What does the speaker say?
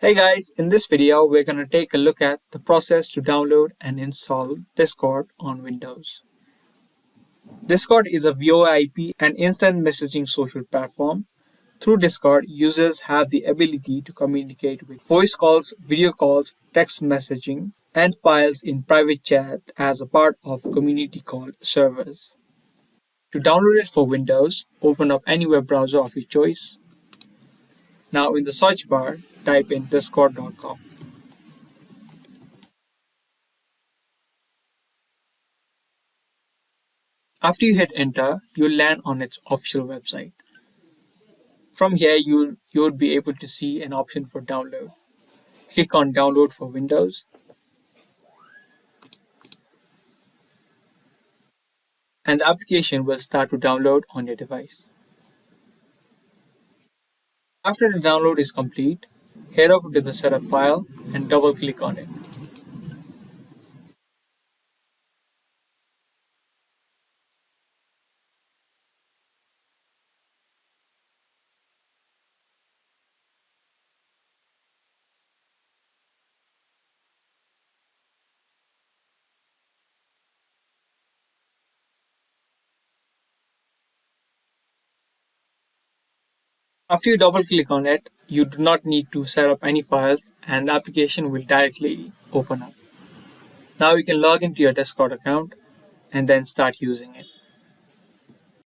Hey guys, in this video we're going to take a look at the process to download and install Discord on Windows. Discord is a VoIP and instant messaging social platform. Through Discord, users have the ability to communicate with voice calls, video calls, text messaging, and files in private chat as a part of a community called servers. To download it for Windows, open up any web browser of your choice. Now in the search bar, type in discord.com. After you hit enter, you'll land on its official website. From here, you'll be able to see an option for download. Click on download for Windows. And the application will start to download on your device. After the download is complete, head over to the setup file and double click on it. After you double click on it, you do not need to set up any files and the application will directly open up. Now you can log into your Discord account and then start using it.